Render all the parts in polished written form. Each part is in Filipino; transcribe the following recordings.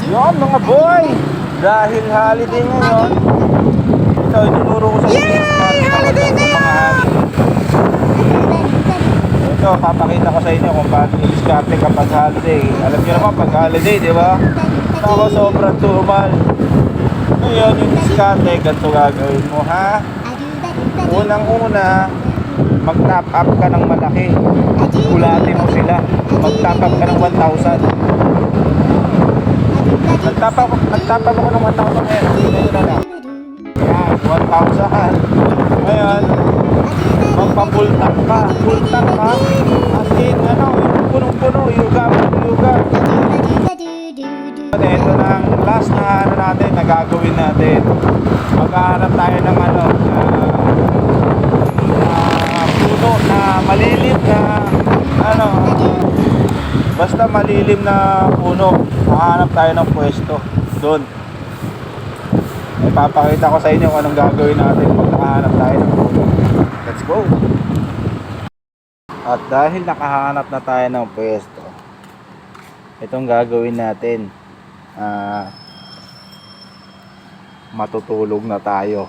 Yan mga boy, dahil holiday ngayon, ito ituturo ko sa inyo yung holiday na yan. Ito, papakita ko sa inyo kung paano i-discarte kapag holiday. Alam niyo naman pag holiday, di ba? Ako sobrang tumal. Ngayon yung discarte, ganito gagawin mo ha. Unang-una, mag-top up ka ng malaki. Kulati mo sila. Mag-top up ka ng 1,000. Nagtapa ako ng 1,000 ngayon. Ngayon na lang. Yan, 1,000. Ngayon, magpa-full tank ka. Full tank ka. As in, ano, yung punong-puno, yuga. Ito na ang last na ano natin, na gagawin natin. Maghahanap tayo ng ano, puno na malilim na, ano, basta malilim na puno. Hahanap tayo ng pwesto doon. Ipapakita ko sa inyo kung anong gagawin natin pag nakahanap tayo ng puno. Let's go! At dahil nakahanap na tayo ng pwesto, itong gagawin natin, matutulog na tayo.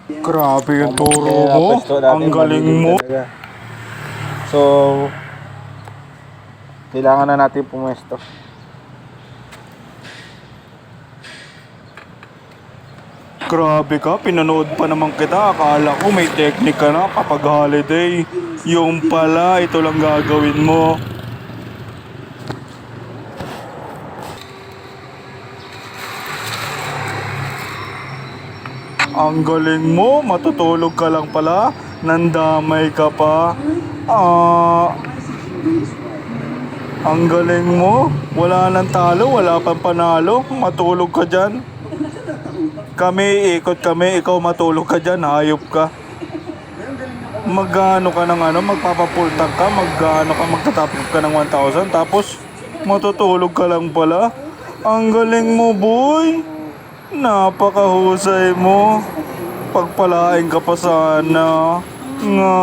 Grabe yung turo mo. Ang galing mo. So, kailangan na natin pumwesto. Grabe ka, pinanood pa naman kita. Akala ko may technique ka na kapag holiday. Yung pala, ito lang gagawin mo. Ang galing mo, matutulog ka lang pala. Nandamay ka pa. Ang galing mo. Wala nang talo, wala pang panalo. Matulog ka dyan. Kami, ikot kami, ikaw matulog ka dyan, hayop ka. Magano ka ng ano, magpapapultang ka, magtatapos ka ng 1,000, tapos matutulog ka lang pala. Ang galing mo, boy. Napakahusay mo. Pagpalain ka pa sana. Nga.